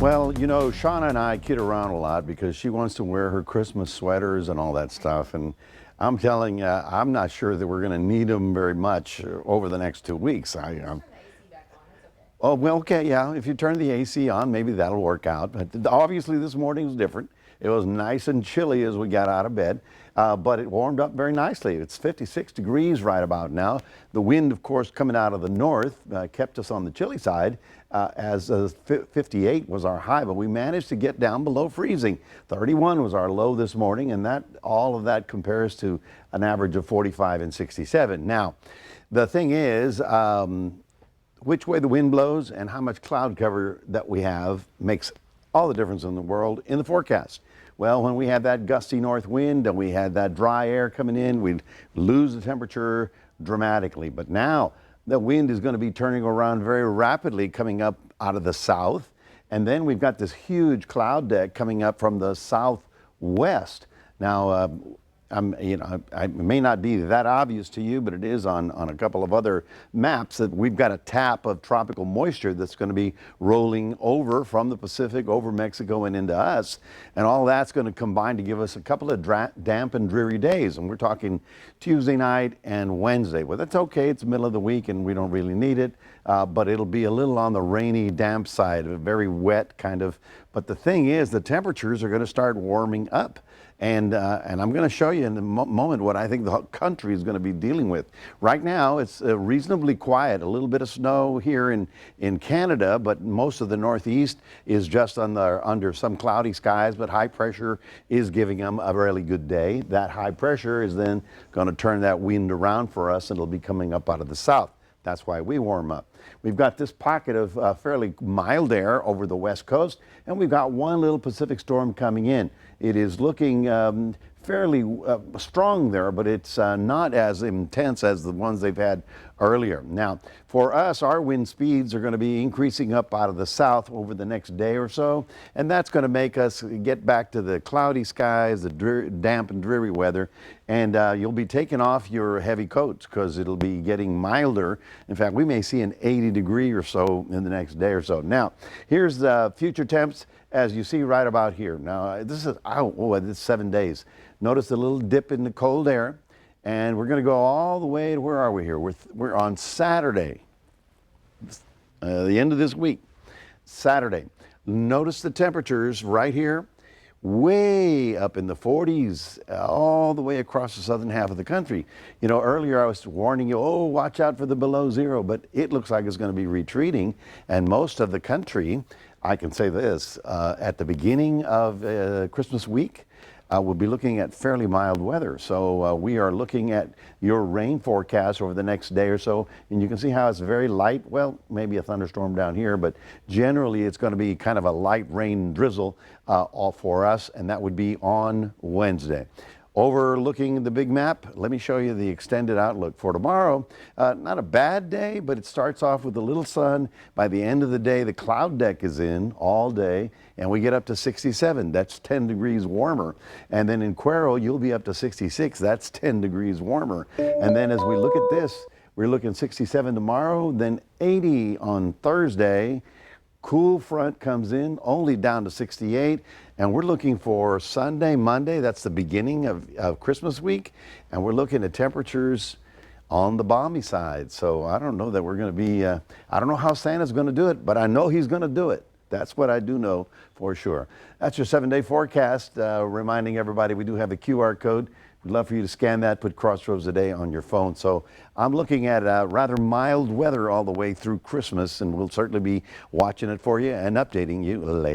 Well, you know, Shauna and I kid around a lot because she wants to wear her Christmas sweaters and all that stuff. And I'm telling you, I'm not sure that we're going to need them very much over the next 2 weeks. Oh, well, okay, yeah. If you turn the AC on, maybe that'll work out. But obviously, this morning was different. It was nice and chilly as we got out of bed, but it warmed up very nicely. It's 56 degrees right about now. The wind, of course, coming out of the north kept us on the chilly side, as 58 was our high, but we managed to get down below freezing. 31 was our low this morning, and all of that compares to an average of 45 and 67. Now, the thing is, which way the wind blows and how much cloud cover that we have makes all the difference in the world in the forecast. Well, when we had that gusty north wind and we had that dry air coming in, we'd lose the temperature dramatically. But now the wind is going to be turning around very rapidly coming up out of the south. And then we've got this huge cloud deck coming up from the southwest. Now, it may not be that obvious to you, but it is on a couple of other maps that we've got a tap of tropical moisture that's going to be rolling over from the Pacific over Mexico and into us. And all that's going to combine to give us a couple of damp and dreary days. And we're talking Tuesday night and Wednesday. Well, that's okay. It's the middle of the week and we don't really need it. But it'll be a little on the rainy, damp side, very wet kind of. But the thing is, the temperatures are going to start warming up. And I'm going to show you in a moment what I think the country is going to be dealing with. Right now, it's reasonably quiet. A little bit of snow here in Canada, but most of the Northeast is just under some cloudy skies, but high pressure is giving them a really good day. That high pressure is then going to turn that wind around for us, and it'll be coming up out of the south. That's why we warm up. We've got this pocket of fairly mild air over the west coast, and we've got one little Pacific storm coming in. It is looking fairly strong there, but it's not as intense as the ones they've had earlier. Now, for us, our wind speeds are going to be increasing up out of the south over the next day or so, and that's going to make us get back to the cloudy skies, the damp and dreary weather, and you'll be taking off your heavy coats because it'll be getting milder. In fact, we may see an 80-degree or so in the next day or so. Now, here's the future temps as you see right about here. Now, this is 7 days. Notice the little dip in the cold air. And we're going to go all the way to, where are we here? We're on Saturday, the end of this week, Saturday. Notice the temperatures right here, way up in the 40s, all the way across the southern half of the country. You know, earlier I was warning you, oh, watch out for the below zero, but it looks like it's going to be retreating. And most of the country, I can say this, at the beginning of Christmas week, we'll be looking at fairly mild weather. So we are looking at your rain forecast over the next day or so, and you can see how it's very light. Well, maybe a thunderstorm down here, but generally it's going to be kind of a light rain drizzle all for us, and that would be on Wednesday. Overlooking the big map, let me show you the extended outlook for tomorrow. Not a bad day, but it starts off with a little sun. By the end of the day, the cloud deck is in all day, and we get up to 67. That's 10 degrees warmer. And then in Cuero, you'll be up to 66. That's 10 degrees warmer. And then as we look at this, we're looking 67 tomorrow, then 80 on Thursday. Cool front comes in, only down to 68, and we're looking for Sunday, Monday. That's the beginning of Christmas week, and we're looking at temperatures on the balmy side. So I don't know that we're going to be, I don't know how Santa's going to do it, but I know he's going to do it. That's what I do know for sure. That's your 7-day forecast, reminding everybody we do have the QR code. We'd love for you to scan that, put Crossroads Today on your phone. So I'm looking at rather mild weather all the way through Christmas, and we'll certainly be watching it for you and updating you later.